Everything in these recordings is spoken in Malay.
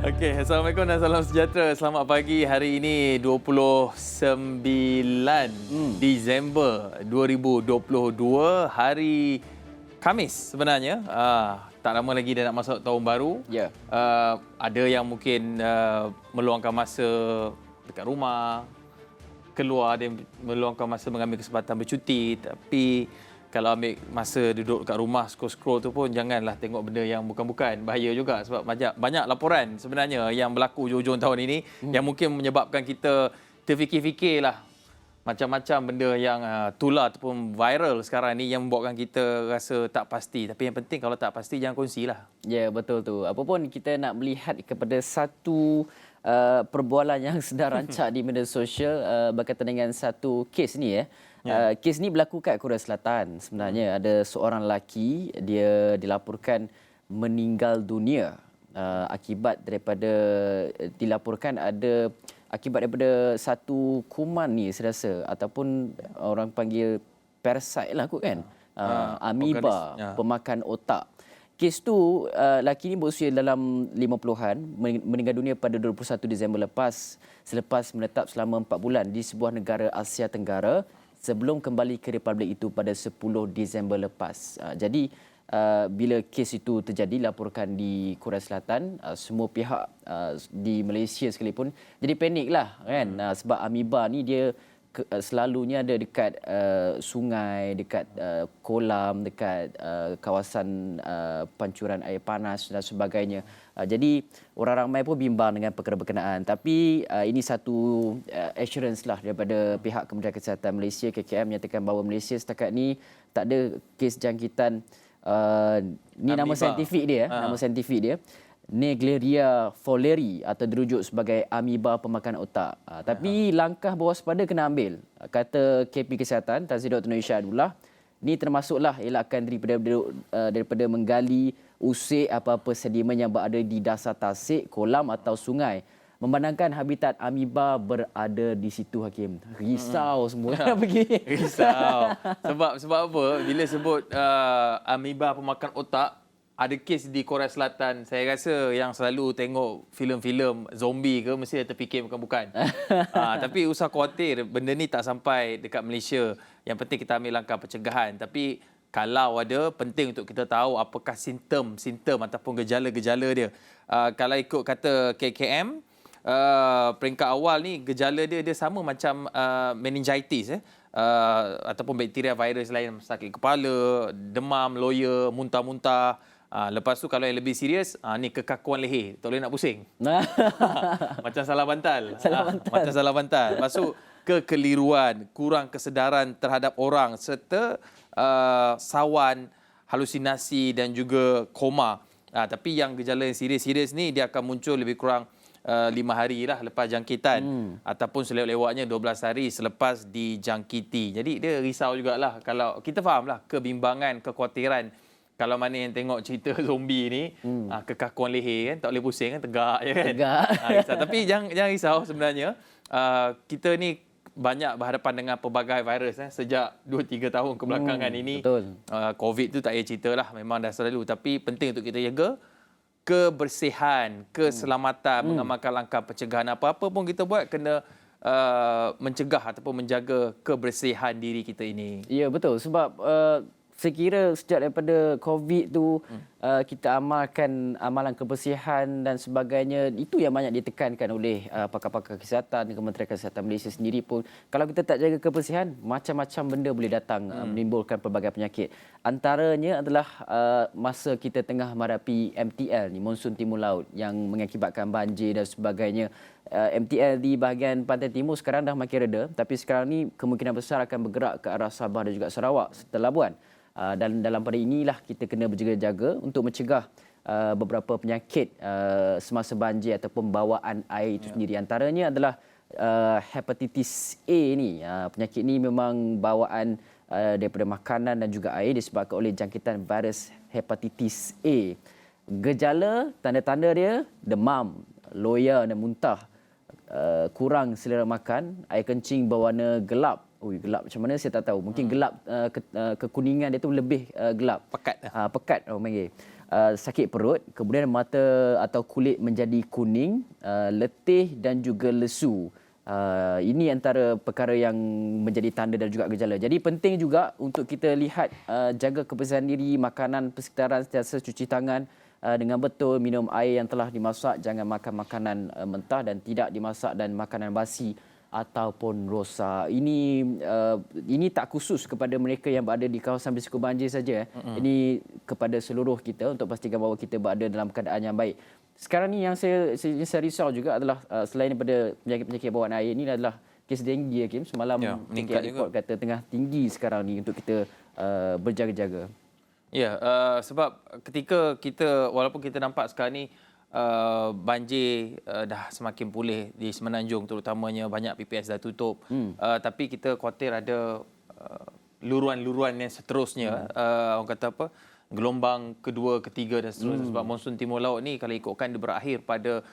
Okey, Assalamualaikum dan salam sejahtera. Selamat pagi. Hari ini 29 Disember 2022, hari Khamis sebenarnya. Tak lama lagi dah nak masuk tahun baru. Ya. Ada yang mungkin meluangkan masa dekat rumah, keluar, ada yang meluangkan masa mengambil kesempatan bercuti. Tapi kalau ambil masa duduk kat rumah scroll-scroll tu pun janganlah tengok benda yang bukan-bukan. Bahaya juga sebab banyak laporan sebenarnya yang berlaku hujung-hujung tahun ini yang mungkin menyebabkan kita terfikir-fikirlah macam-macam benda yang tular ataupun viral sekarang ni yang membuatkan kita rasa tak pasti. Tapi yang penting kalau tak pasti jangan kongsilah. Ya, betul tu. Apapun kita nak melihat kepada satu perbualan yang sedang rancak di media sosial berkaitan dengan satu kes ni ya. Kes ni berlaku kat Korea Selatan. Sebenarnya ada seorang lelaki, dia dilaporkan meninggal dunia akibat daripada dilaporkan ada akibat daripada satu kuman ni saya rasa ataupun orang panggil parasite lah kot kan. Amoeba, pemakan otak. Kes tu lelaki ni berusia dalam 50-an meninggal dunia pada 21 Disember lepas selepas menetap selama 4 bulan di sebuah negara Asia Tenggara sebelum kembali ke Republik itu pada 10 Disember lepas. Jadi bila kes itu terjadi laporkan di Korea Selatan, semua pihak di Malaysia sekalipun jadi paniklah kan, sebab amoeba ni dia selalunya ada dekat sungai, dekat kolam, dekat kawasan pancuran air panas dan sebagainya. Jadi orang ramai pun bimbang dengan perkara berkenaan. Tapi ini satu assurance lah daripada pihak Kementerian Kesihatan Malaysia, KKM, menyatakan bahawa Malaysia setakat ni tak ada kes jangkitan ni amoeba. Nama saintifik dia, nama saintifik dia Naegleria fowleri atau dirujuk sebagai amoeba pemakan otak. Tapi langkah berwaspada kena ambil. Kata KP Kesihatan, Tan Sri Dr. Nur Irsyadullah, ini termasuklah elakkan daripada menggali, usik apa-apa sedimen yang berada di dasar tasik, kolam atau sungai. Memandangkan habitat amoeba berada di situ, Hakim. Risau semua pergi. Risau. Sebab apa? Bila sebut amoeba pemakan otak, ada kes di Korea Selatan. Saya rasa yang selalu tengok filem-filem zombie ke mesti dia terfikir bukan-bukan. Tapi usah khawatir, benda ni tak sampai dekat Malaysia. Yang penting kita ambil langkah pencegahan. Tapi kalau ada, penting untuk kita tahu apakah simptom ataupun gejala-gejala dia. Kalau ikut kata KKM, peringkat awal ni gejala dia sama macam meningitis ataupun bakteria virus lain, sakit kepala, demam, loya, muntah-muntah. Lepas tu kalau yang lebih serius, ni kekakuan leher, tak boleh nak pusing. Macam salah bantal. Macam salah bantal. Lepas tu kekeliruan, kurang kesedaran terhadap orang serta sawan, halusinasi dan juga koma. Tapi yang gejala yang serius ni dia akan muncul lebih kurang 5 hari lah lepas jangkitan ataupun selewat-lewatnya 12 hari selepas dijangkiti. Jadi dia risau jugalah. Kalau kita fahamlah kebimbangan, kekhawatiran kalau mana yang tengok cerita zombie ni, kekakuan leher kan, tak boleh pusing kan, tegak je kan. Tegak. Tapi jangan risau sebenarnya. Kita ni banyak berhadapan dengan pelbagai virus sejak 2-3 tahun kebelakangan ini. Betul. COVID tu tak payah cerita lah, memang dah selalu. Tapi penting untuk kita jaga kebersihan, keselamatan, mengamalkan langkah pencegahan. Apa-apa pun kita buat kena mencegah ataupun menjaga kebersihan diri kita ini. Ya, betul. Sebab saya kira sejak daripada COVID tu kita amalkan amalan kebersihan dan sebagainya. Itu yang banyak ditekankan oleh pakar-pakar kesihatan, Kementerian Kesihatan Malaysia sendiri pun. Kalau kita tak jaga kebersihan, macam-macam benda boleh datang menimbulkan pelbagai penyakit. Antaranya adalah masa kita tengah menghadapi MTL ni, monsun timur laut, yang mengakibatkan banjir dan sebagainya. MTL di bahagian pantai timur sekarang dah makin reda, tapi sekarang ni kemungkinan besar akan bergerak ke arah Sabah dan juga Sarawak serta Labuan. Dan dalam pada inilah kita kena berjaga-jaga untuk mencegah beberapa penyakit semasa banjir ataupun bawaan air itu sendiri. Antaranya adalah hepatitis A ni. Penyakit ni memang bawaan daripada makanan dan juga air disebabkan oleh jangkitan virus hepatitis A. Gejala, tanda-tanda dia demam, loya dan muntah, kurang selera makan, air kencing berwarna gelap. Gelap macam mana saya tak tahu. Mungkin gelap, kekuningan dia tu lebih gelap. Pekat. Pekat orang panggil. sakit perut, kemudian mata atau kulit menjadi kuning, letih dan juga lesu. Ini antara perkara yang menjadi tanda dan juga gejala. Jadi penting juga untuk kita lihat, jaga kebersihan diri, makanan persekitaran, sentiasa cuci tangan dengan betul, minum air yang telah dimasak, jangan makan makanan mentah dan tidak dimasak dan makanan basi ataupun rosak. Ini tak khusus kepada mereka yang berada di kawasan berisiko banjir saja. Ini kepada seluruh kita untuk pastikan bahawa kita berada dalam keadaan yang baik. Sekarang ni yang saya risau juga adalah selain daripada penyakit-penyakit bawaan air, ini adalah kes denggi, Hakim. Semalam meningkat report kata tengah tinggi sekarang ni untuk kita berjaga-jaga. Ya, sebab ketika kita, walaupun kita nampak sekarang ni banjir dah semakin pulih di Semenanjung, terutamanya banyak PPS dah tutup, tapi kita khawatir ada luruan-luruan yang seterusnya, orang kata apa, gelombang kedua, ketiga dan seterusnya. Sebab monsun timur laut ni kalau ikutkan dia berakhir pada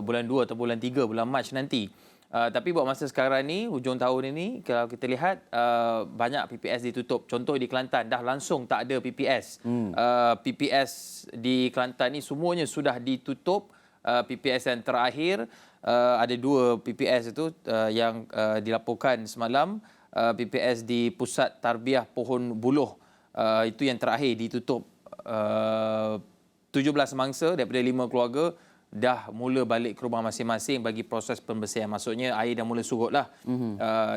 bulan 2 atau bulan 3, bulan Mac nanti. Tapi buat masa sekarang ni, hujung tahun ini, kalau kita lihat banyak PPS ditutup. Contoh di Kelantan, dah langsung tak ada PPS. PPS di Kelantan ni semuanya sudah ditutup. PPS yang terakhir, ada 2 PPS itu yang dilaporkan semalam. PPS di Pusat Tarbiah Pohon Buluh, itu yang terakhir ditutup. 17 mangsa daripada 5 keluarga dah mula balik ke rumah masing-masing bagi proses pembersihan. Maksudnya air dah mula surut lah.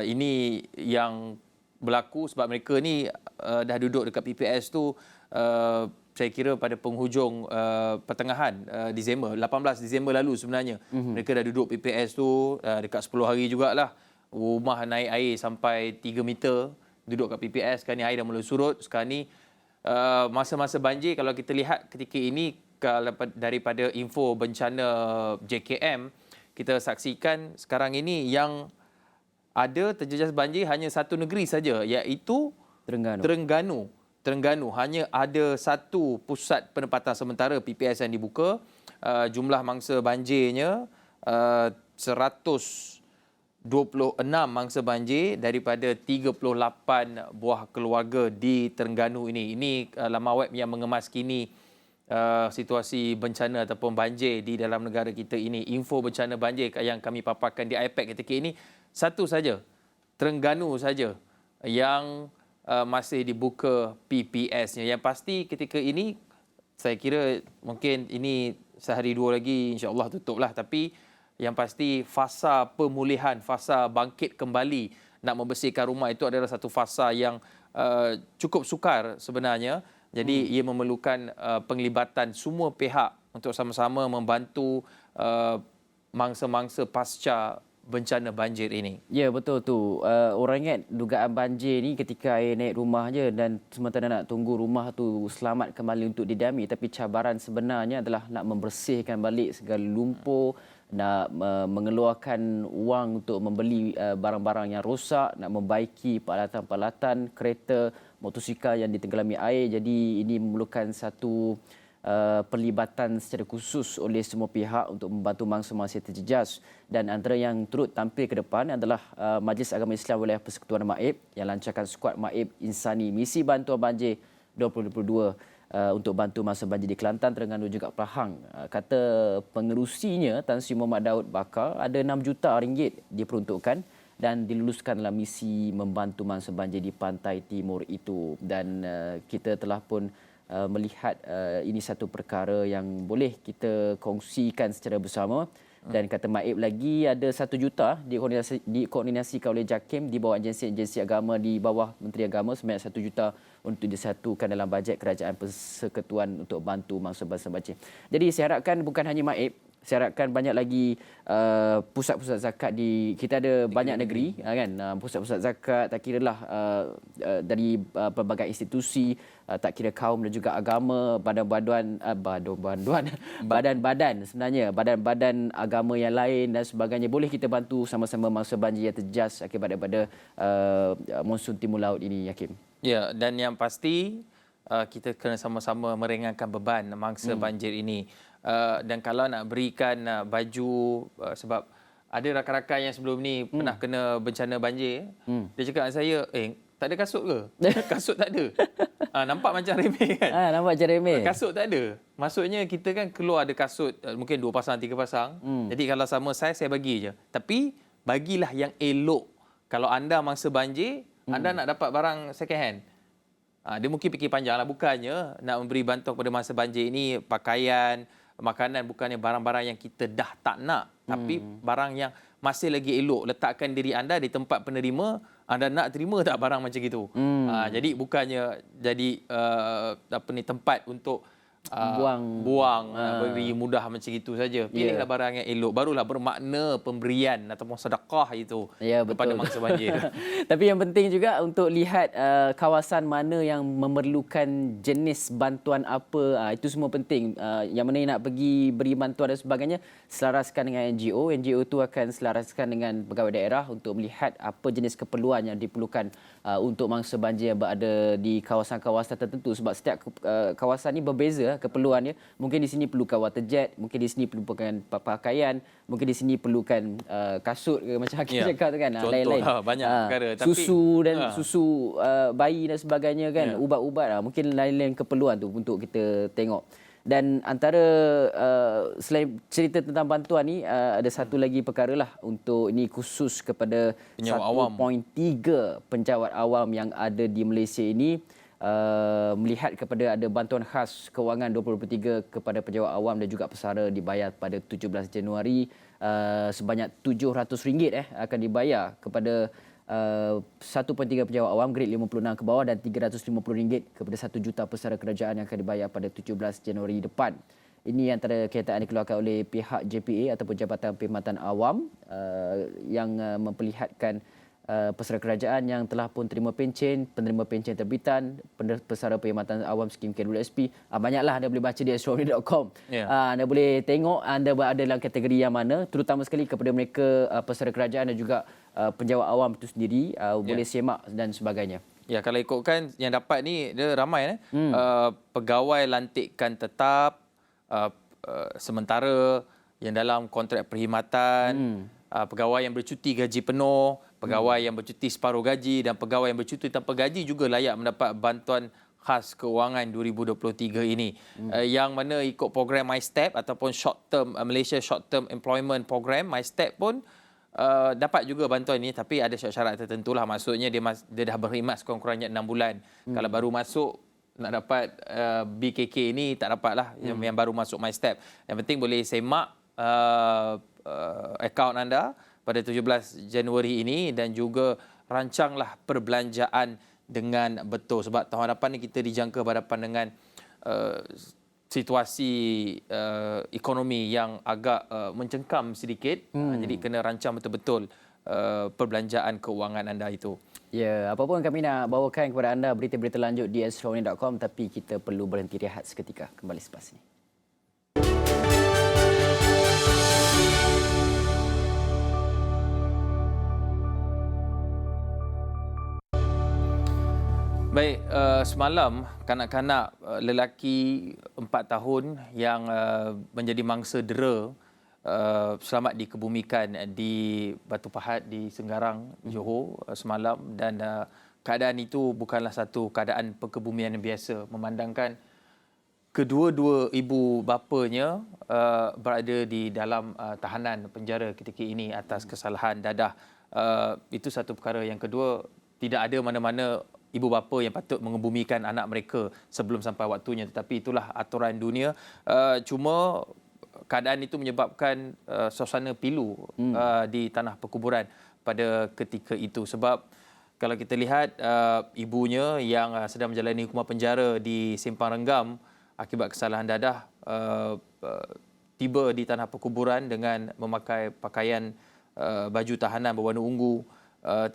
Ini yang berlaku sebab mereka ni dah duduk dekat PPS tu saya kira pada penghujung pertengahan Disember, 18 Disember lalu sebenarnya. Mereka dah duduk PPS tu dekat 10 hari jugalah. Rumah naik air sampai 3 meter duduk kat PPS. Sekarang ni air dah mula surut. Sekarang ni masa-masa banjir, kalau kita lihat ketika ini, daripada info bencana JKM, kita saksikan sekarang ini yang ada terjejas banjir hanya satu negeri saja, iaitu Terengganu. Hanya ada satu pusat penempatan sementara PPS yang dibuka. Jumlah mangsa banjirnya 126 mangsa banjir daripada 38 buah keluarga di Terengganu ini. Ini laman web yang mengemaskini situasi bencana ataupun banjir di dalam negara kita ini. Info bencana banjir yang kami paparkan di iPad ketika ini, satu saja, Terengganu saja yang masih dibuka PPS-nya. Yang pasti ketika ini, saya kira mungkin ini sehari dua lagi insya-Allah tutuplah, tapi yang pasti fasa pemulihan, fasa bangkit kembali nak membersihkan rumah itu adalah satu fasa yang cukup sukar sebenarnya. Jadi ia memerlukan penglibatan semua pihak untuk sama-sama membantu mangsa-mangsa pasca bencana banjir ini. Ya, betul tu. Orang ingat dugaan banjir ni ketika air naik rumah je dan sementara nak tunggu rumah tu selamat kembali untuk didiami. Tapi cabaran sebenarnya adalah nak membersihkan balik segala lumpur, nak mengeluarkan wang untuk membeli barang-barang yang rosak, nak membaiki peralatan-peralatan kereta, motosikal yang ditenggelami air. Jadi ini memerlukan satu perlibatan secara khusus oleh semua pihak untuk membantu mangsa-mangsa terjejas. Dan antara yang turut tampil ke depan adalah Majlis Agama Islam Wilayah Persekutuan Maib yang lancarkan skuad Maib Insani Misi Bantuan Banjir 2022 untuk bantu mangsa banjir di Kelantan, Terengganu juga Pahang. Kata pengerusinya Tan Sri Muhammad Daud Bakar, ada 6 juta ringgit diperuntukkan dan diluluskan dalam misi membantu mangsa banjir di pantai timur itu. Dan kita telah pun melihat ini satu perkara yang boleh kita kongsikan secara bersama. Dan kata Maib lagi ada 1 juta dikoordinasikan oleh JAKIM di bawah agensi-agensi agama di bawah Menteri Agama, sebanyak 1 juta untuk disatukan dalam bajet Kerajaan Persekutuan untuk bantu mangsa-mangsa banjir. Jadi saya harapkan bukan hanya Maib, saya harapkan banyak lagi pusat-pusat zakat di kita ada banyak negeri kan, pusat-pusat zakat tak kiralah dari pelbagai institusi, tak kira kaum dan juga agama, badan-badan sebenarnya, badan-badan agama yang lain dan sebagainya, boleh kita bantu sama-sama mangsa banjir yang terjejas akibat daripada monsun timur laut ini, Hakim. Ya, dan yang pasti kita kena sama-sama meringankan beban mangsa banjir ini. Dan kalau nak berikan baju, sebab ada rakan-rakan yang sebelum ni pernah kena bencana banjir, dia cakap dengan saya, tak ada kasut ke? Kasut tak ada. Nampak macam remeh kan? Nampak macam remeh. Kasut tak ada. Maksudnya kita kan keluar ada kasut mungkin 2 pasang, 3 pasang. Jadi kalau sama saya bagi je. Tapi bagilah yang elok. Kalau anda mangsa banjir, anda nak dapat barang second hand. Dia mungkin fikir panjang lah. Bukannya nak memberi bantuan kepada mangsa banjir ini pakaian, makanan, bukannya barang-barang yang kita dah tak nak. Tapi barang yang masih lagi elok. Letakkan diri anda di tempat penerima, anda nak terima tak barang macam itu. Jadi bukannya jadi tempat untuk buang beri mudah macam itu saja. Pilihlah barang yang elok, barulah bermakna pemberian ataupun sedekah itu kepada mangsa banjir. Tapi yang penting juga untuk lihat kawasan mana yang memerlukan jenis bantuan apa, itu semua penting. Yang mana yang nak pergi beri bantuan dan sebagainya, selaraskan dengan NGO. NGO itu akan selaraskan dengan pegawai daerah untuk melihat apa jenis keperluan yang diperlukan untuk mangsa banjir yang berada di kawasan-kawasan tertentu. Sebab setiap kawasan ini berbeza keperluannya. Mungkin di sini perlukan water jet, mungkin di sini perlukan pakaian, mungkin di sini perlukan kasut ke macam Hakim cakap tu kan. Lain-lain. Banyak perkara. Susu dan susu bayi dan sebagainya kan. Ubat-ubat mungkin lain-lain keperluan tu untuk kita tengok. Dan antara selain cerita tentang bantuan ni, ada satu lagi perkara lah untuk ini khusus kepada 1.3 penjawat awam yang ada di Malaysia ini. Melihat kepada ada bantuan khas kewangan 2023 kepada penjawat awam dan juga pesara dibayar pada 17 Januari, sebanyak RM700 akan dibayar kepada 1.3 penjawat awam grade 56 ke bawah dan RM350 kepada 1 juta pesara kerajaan yang akan dibayar pada 17 Januari depan. Ini antara kenyataan dikeluarkan oleh pihak JPA ataupun Jabatan Perkhidmatan Awam yang memperlihatkan pesara kerajaan yang telah pun terima pencen, penerima pencen terbitan, pesara perkhidmatan awam skim KWSP. Banyaklah anda boleh baca di astronomy.com. Anda boleh tengok anda berada dalam kategori yang mana, terutama sekali kepada mereka pesara kerajaan dan juga penjawat awam itu sendiri, boleh semak dan sebagainya. Ya, kalau ikutkan yang dapat ni dia ramai pegawai lantikan tetap, sementara yang dalam kontrak perkhidmatan, pegawai yang bercuti gaji penuh, pegawai yang bercuti separuh gaji dan pegawai yang bercuti tanpa gaji juga layak mendapat bantuan khas keuangan 2023 ini. Yang mana ikut program MyStep ataupun Malaysia Short Term Employment Program, MyStep pun dapat juga bantuan ini, tapi ada syarat-syarat tertentu lah. Maksudnya dia dah berkhidmat sekurang-kurangnya 6 bulan. Kalau baru masuk nak dapat BKK ini tak dapat lah, yang baru masuk MyStep. Yang penting boleh semak akaun anda pada 17 Januari ini dan juga rancanglah perbelanjaan dengan betul. Sebab tahun hadapan ni kita dijangka berhadapan dengan situasi ekonomi yang agak mencengkam sedikit. Jadi kena rancang betul-betul perbelanjaan keuangan anda itu. Ya, apa pun kami nak bawakan kepada anda berita-berita lanjut di astronomy.com, tapi kita perlu berhenti rehat seketika. Kembali selepas ini. Baik, semalam kanak-kanak lelaki 4 tahun yang menjadi mangsa dera selamat dikebumikan di Batu Pahat di Senggarang, Johor semalam, dan keadaan itu bukanlah satu keadaan perkebumian yang biasa, memandangkan kedua-dua ibu bapanya berada di dalam tahanan penjara ketika ini atas kesalahan dadah. Itu satu perkara. Yang kedua, tidak ada mana-mana ibu bapa yang patut mengebumikan anak mereka sebelum sampai waktunya, tetapi itulah aturan dunia. Cuma keadaan itu menyebabkan suasana pilu di tanah perkuburan pada ketika itu, sebab kalau kita lihat ibunya yang sedang menjalani hukuman penjara di Simpang Renggam akibat kesalahan dadah tiba di tanah perkuburan dengan memakai pakaian baju tahanan berwarna ungu,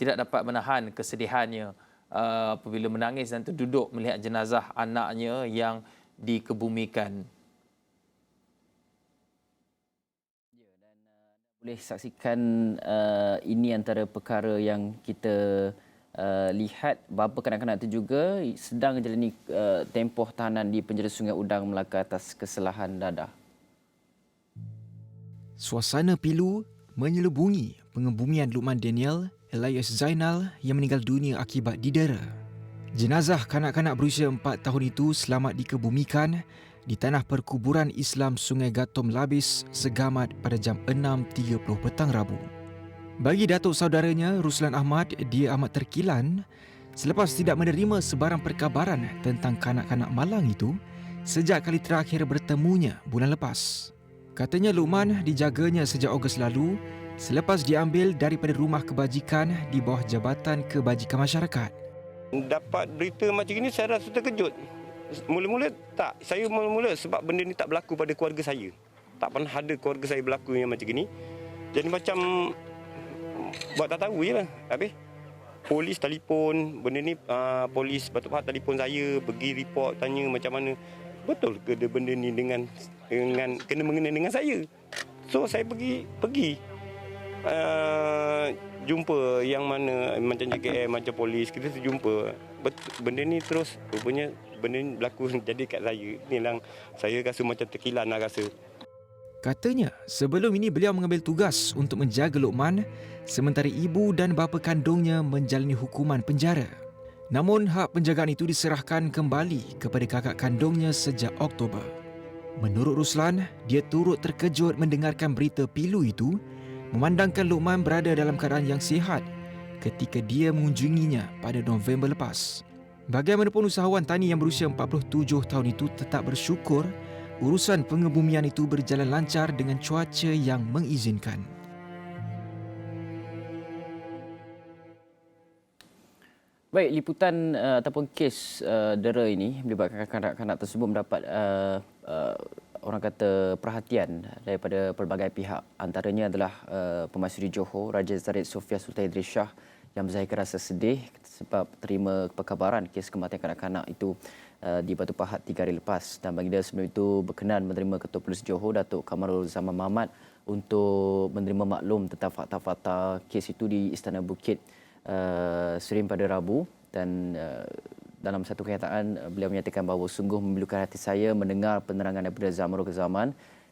tidak dapat menahan kesedihannya apabila menangis dan terduduk melihat jenazah anaknya yang dikebumikan. Ya, dan boleh saksikan ini antara perkara yang kita lihat, bapa kanak-kanak itu juga sedang menjalani tempoh tahanan di penjara Sungai Udang Melaka atas kesalahan dadah. Suasana pilu menyelubungi pengebumian Lukman Daniel Elias Zainal yang meninggal dunia akibat didera. Jenazah kanak-kanak berusia 4 tahun itu selamat dikebumikan di tanah perkuburan Islam Sungai Gatom Labis Segamat pada jam 6.30 petang Rabu. Bagi datuk saudaranya, Ruslan Ahmad, dia amat terkilan selepas tidak menerima sebarang perkabaran tentang kanak-kanak malang itu sejak kali terakhir bertemunya bulan lepas. Katanya Luqman dijaganya sejak Ogos lalu selepas diambil daripada rumah kebajikan di bawah Jabatan Kebajikan Masyarakat. Dapat berita macam ini saya rasa terkejut. Mula-mula tak, saya mula-mula sebab benda ni tak berlaku pada keluarga saya. Tak pernah ada keluarga saya berlaku yang macam ini. Jadi macam buat tak tahu je lah. Habis polis telefon, benda ni polis Batu Pahat telefon saya, pergi report, tanya macam mana. Betul ke dia benda ni dengan kena mengena dengan saya. So saya pergi jumpa yang mana macam JKM, macam polis, kita terjumpa. Benda ni terus rupanya benda ni berlaku jadi kat saya. Inilah saya rasa macam terkilan lah rasa. Katanya, sebelum ini beliau mengambil tugas untuk menjaga Luqman sementara ibu dan bapa kandungnya menjalani hukuman penjara. Namun, hak penjagaan itu diserahkan kembali kepada kakak kandungnya sejak Oktober. Menurut Ruslan, dia turut terkejut mendengarkan berita pilu itu memandangkan Luqman berada dalam keadaan yang sihat ketika dia mengunjunginya pada November lepas. Bagaimanapun usahawan tani yang berusia 47 tahun itu tetap bersyukur urusan pengebumian itu berjalan lancar dengan cuaca yang mengizinkan. Baik, liputan ataupun kes dera ini melibatkan kanak-kanak tersebut mendapat orang kata perhatian daripada pelbagai pihak. Antaranya adalah Pemaisuri Johor Raja Zahid Sofia Sultan Idris Shah yang berzahirkan rasa sedih sebab terima perkabaran kes kematian kanak-kanak itu di Batu Pahat 3 hari lepas, dan baginda sebelum itu berkenan menerima Ketua Polis Johor Datuk Kamarul Zaman Mahmat untuk menerima maklum tentang fakta-fakta kes itu di Istana Bukit Serim pada Rabu. Dan dalam satu kenyataan beliau menyatakan bahawa sungguh memilukan hati saya mendengar penerangan daripada Zaman ke Zaman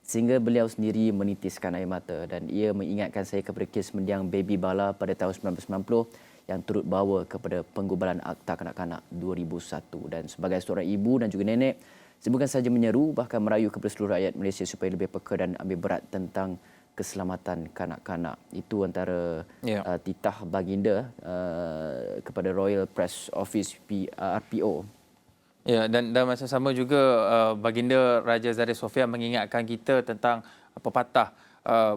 sehingga beliau sendiri menitiskan air mata, dan ia mengingatkan saya kepada kes mendiang Baby Bala pada tahun 1990 yang turut bawa kepada penggubalan Akta Kanak-Kanak 2001. Dan sebagai seorang ibu dan juga nenek, saya bukan sahaja menyeru bahkan merayu kepada seluruh rakyat Malaysia supaya lebih peka dan ambil berat tentang keselamatan kanak-kanak. Itu antara titah baginda kepada Royal Press Office RPO. Ya, dan masa sama juga baginda Raja Zahid Sofia mengingatkan kita tentang pepatah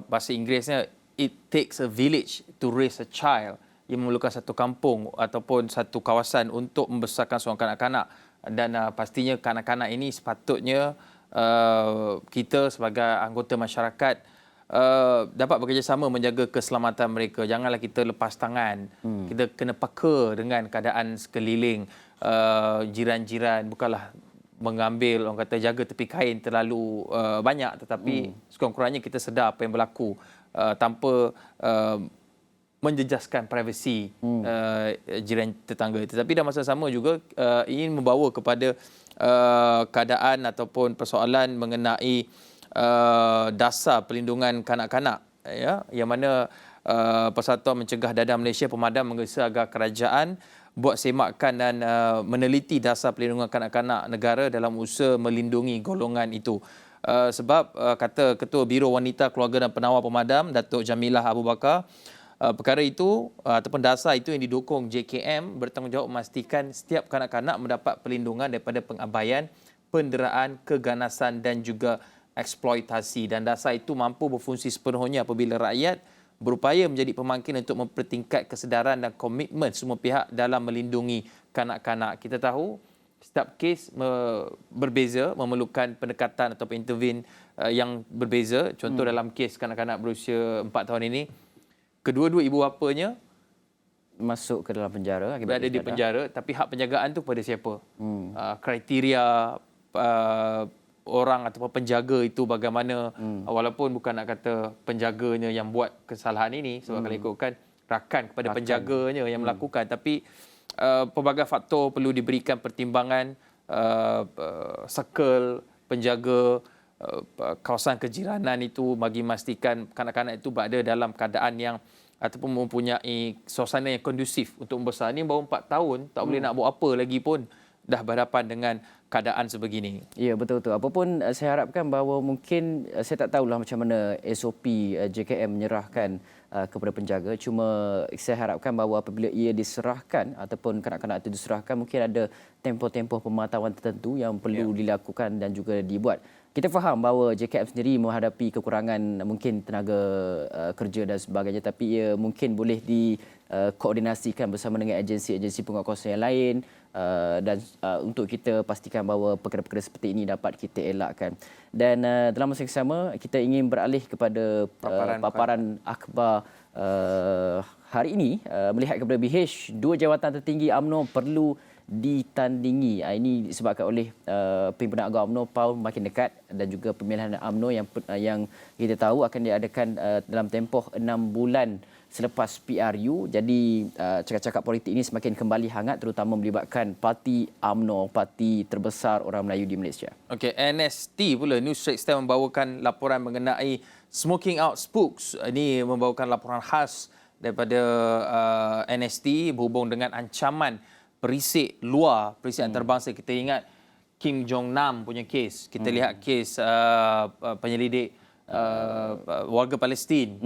bahasa Inggerisnya, it takes a village to raise a child. Ia memerlukan satu kampung ataupun satu kawasan untuk membesarkan seorang kanak-kanak, dan pastinya kanak-kanak ini sepatutnya kita sebagai anggota masyarakat dapat bekerjasama menjaga keselamatan mereka. Janganlah kita lepas tangan. Kita kena peka dengan keadaan sekeliling, jiran-jiran. Bukanlah mengambil, orang kata jaga tepi kain terlalu banyak, tetapi sekurang-kurangnya kita sedar apa yang berlaku tanpa menjejaskan privasi jiran tetangga. Tetapi dalam masa sama juga ingin membawa kepada keadaan ataupun persoalan mengenai dasar perlindungan kanak-kanak, ya, yang mana Persatuan Mencegah Dadah Malaysia Pemadam menggesa agar kerajaan buat semakan dan meneliti dasar perlindungan kanak-kanak negara dalam usaha melindungi golongan itu. Sebab kata Ketua Biro Wanita, Keluarga dan Penawar Pemadam Datuk Jamilah Abu Bakar, perkara itu ataupun dasar itu yang didukung JKM bertanggungjawab memastikan setiap kanak-kanak mendapat perlindungan daripada pengabaian, penderaan, keganasan dan juga eksploitasi, dan dasar itu mampu berfungsi sepenuhnya apabila rakyat berupaya menjadi pemangkin untuk mempertingkat kesedaran dan komitmen semua pihak dalam melindungi kanak-kanak. Kita tahu setiap kes berbeza, memerlukan pendekatan atau intervene yang berbeza. Contoh dalam kes kanak-kanak berusia 4 tahun ini, kedua-dua ibu bapanya Masuk ke dalam penjara. Berada di penjara, tapi hak penjagaan tu kepada siapa? Kriteria orang ataupun penjaga itu bagaimana, walaupun bukan nak kata penjaganya yang buat kesalahan ini, sebab kalau ikutkan rakan kepada penjaganya yang melakukan, tapi pelbagai faktor perlu diberikan pertimbangan. Circle penjaga, kawasan kejiranan itu bagi memastikan kanak-kanak itu berada dalam keadaan yang ataupun mempunyai suasana yang kondusif untuk membesar. Ni baru 4 tahun, tak boleh nak buat apa lagi pun dah berhadapan dengan keadaan sebegini. Ya, betul-betul. Apapun saya harapkan bahawa mungkin saya tak tahulah macam mana SOP JKM menyerahkan kepada penjaga. Cuma saya harapkan bahawa apabila ia diserahkan ataupun kanak-kanak itu diserahkan, mungkin ada tempoh-tempoh pemantauan tertentu yang perlu dilakukan dan juga dibuat. Kita faham bahawa JKM sendiri menghadapi kekurangan mungkin tenaga kerja dan sebagainya, tapi ia mungkin boleh dikoordinasikan bersama dengan agensi-agensi penguatkuasa yang lain dan untuk kita pastikan bahawa perkara-perkara seperti ini dapat kita elakkan. Dan dalam masa yang sama, kita ingin beralih kepada paparan akhbar hari ini. Melihat kepada BH, 2 jawatan tertinggi UMNO perlu ditandingi. Ini disebabkan oleh pimpinan agama UMNO PAUL makin dekat dan juga pemilihan UMNO yang kita tahu akan diadakan dalam tempoh 6 bulan selepas PRU. Jadi cakap-cakap politik ini semakin kembali hangat, terutama melibatkan parti UMNO, parti terbesar orang Melayu di Malaysia. Okey, NST pula, News Straight Time membawakan laporan mengenai Smoking Out Spooks. Ini membawakan laporan khas daripada NST berhubung dengan ancaman perisik luar, perisik antarabangsa. Kita ingat Kim Jong Nam punya kes. Kita lihat kes penyelidik warga Palestin.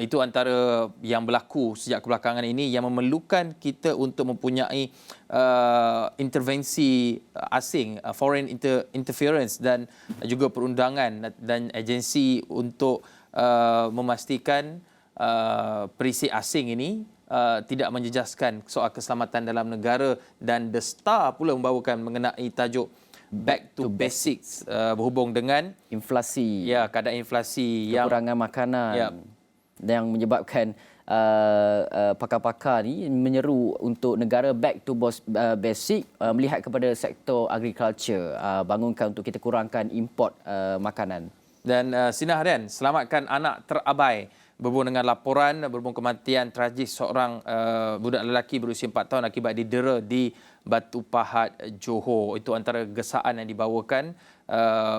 Itu antara yang berlaku sejak kebelakangan ini yang memerlukan kita untuk mempunyai intervensi asing, foreign interference dan juga perundangan dan agensi untuk memastikan perisik asing ini tidak menjejaskan soal keselamatan dalam negara. Dan The Star pula membawakan mengenai tajuk Back to Basics berhubung dengan inflasi. Ya, keadaan inflasi kekurangan makanan yang menyebabkan pakar-pakar ni menyeru untuk negara back to basic, melihat kepada sektor agriculture, bangunkan untuk kita kurangkan import makanan. Dan Sinar Harian, selamatkan anak terabai. Berhubung dengan laporan berhubung kematian tragis seorang budak lelaki berusia 4 tahun akibat didera di Batu Pahat, Johor. Itu antara gesaan yang dibawakan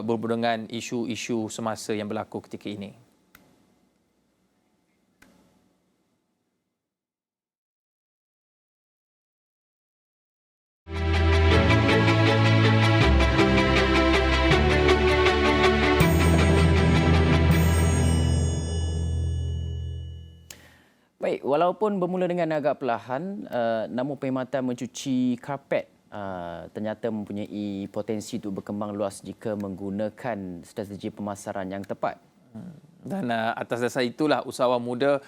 berhubung dengan isu-isu semasa yang berlaku ketika ini. Baik, walaupun bermula dengan agak perlahan, namun perkhidmatan mencuci karpet ternyata mempunyai potensi untuk berkembang luas jika menggunakan strategi pemasaran yang tepat. Dan atas dasar itulah usahawan muda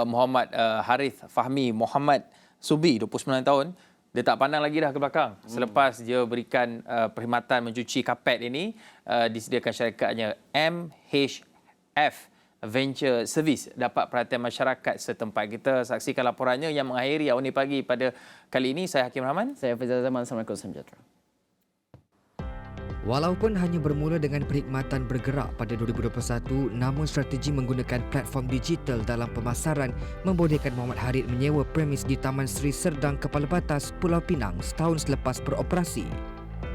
Muhammad Harith Fahmi Muhammad Subi, 29 tahun, dia tak pandang lagi dah ke belakang. Selepas dia berikan perkhidmatan mencuci karpet ini, disediakan syarikatnya MHF Venture Service dapat perhatian masyarakat setempat. Kita saksikan laporannya yang mengakhiri Awani Pagi pada kali ini. Saya Hakim Rahman. Saya Faizal Zaman. Assalamualaikum warahmatullahi wabarakatuh. Walaupun hanya bermula dengan perkhidmatan bergerak pada 2021, namun strategi menggunakan platform digital dalam pemasaran membolehkan Muhammad Harith menyewa premis di Taman Seri Serdang Kepala Batas Pulau Pinang setahun selepas beroperasi.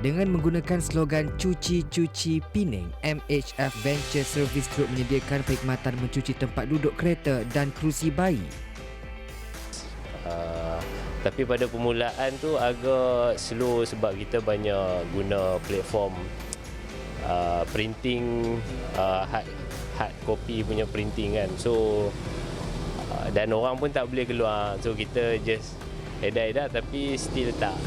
Dengan menggunakan slogan Cuci-Cuci Pining, MHF Venture Service Group menyediakan perkhidmatan mencuci tempat duduk kereta dan kerusi bayi. Tapi pada permulaan tu agak slow sebab kita banyak guna platform printing, hard copy punya printing kan. So dan orang pun tak boleh keluar. So kita just edak-edak tapi still tak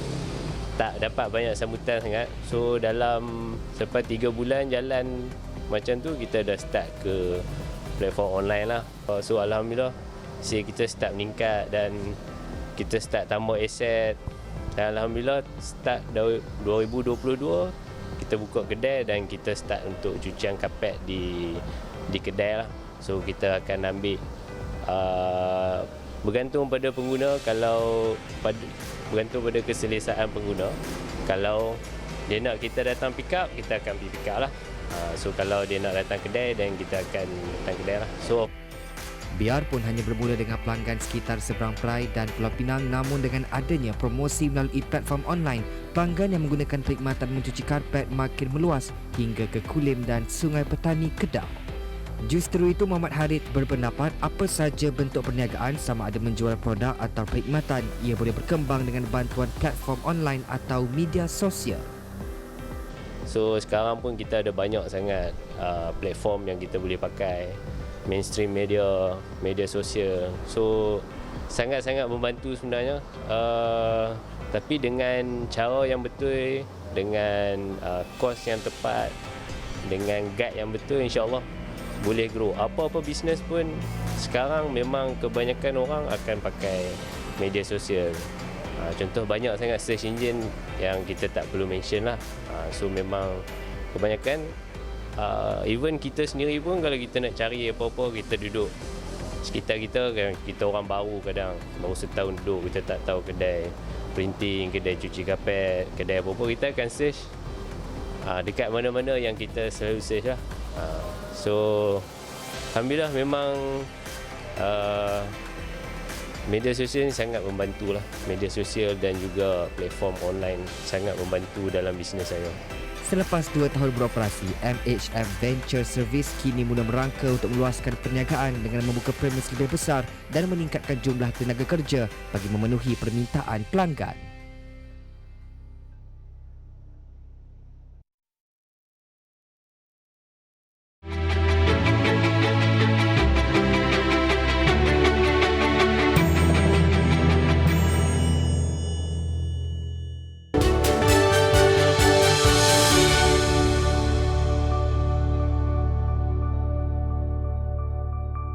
dapat banyak sambutan sangat. So dalam selepas 3 bulan jalan macam tu, kita dah start ke platform online lah. So alhamdulillah kita start meningkat dan kita start tambah aset. Dan alhamdulillah start 2022 kita buka kedai dan kita start untuk cucian kapet di kedai lah. So kita akan ambil bergantung pada pengguna, bergantung pada keselesaan pengguna. Kalau dia nak kita datang pick up, kita akan pergi pick up lah. So kalau dia nak datang kedai, dan kita akan datang kedai lah. So Biarpun hanya bermula dengan pelanggan sekitar seberang perai dan Pulau Pinang, namun dengan adanya promosi melalui platform online, pelanggan yang menggunakan perkhidmatan mencuci karpet makin meluas hingga ke Kulim dan Sungai Petani, Kedah. Justru itu Muhammad Harith berpendapat apa saja bentuk perniagaan sama ada menjual produk atau perkhidmatan ia boleh berkembang dengan bantuan platform online atau media sosial. So sekarang pun kita ada banyak sangat platform yang kita boleh pakai, mainstream media, media sosial. So sangat-sangat membantu sebenarnya. Tapi dengan cara yang betul, dengan kos yang tepat, dengan guide yang betul, insya-Allah boleh grow. Apa-apa bisnes pun sekarang memang kebanyakan orang akan pakai media sosial. Contoh banyak sangat search engine yang kita tak perlu mention lah. So memang kebanyakan even kita sendiri pun kalau kita nak cari apa-apa, kita duduk sekitar kita, kita orang baru kadang baru setahun duduk, kita tak tahu kedai printing, kedai cuci kapet, kedai apa-apa, kita akan search dekat mana-mana yang kita selalu search lah. So alhamdulillah memang media sosial ni sangat membantu lah. Media sosial dan juga platform online sangat membantu dalam bisnes saya. Selepas 2 tahun beroperasi, MHF Venture Service kini mula merangka untuk meluaskan perniagaan dengan membuka premis lebih besar dan meningkatkan jumlah tenaga kerja bagi memenuhi permintaan pelanggan.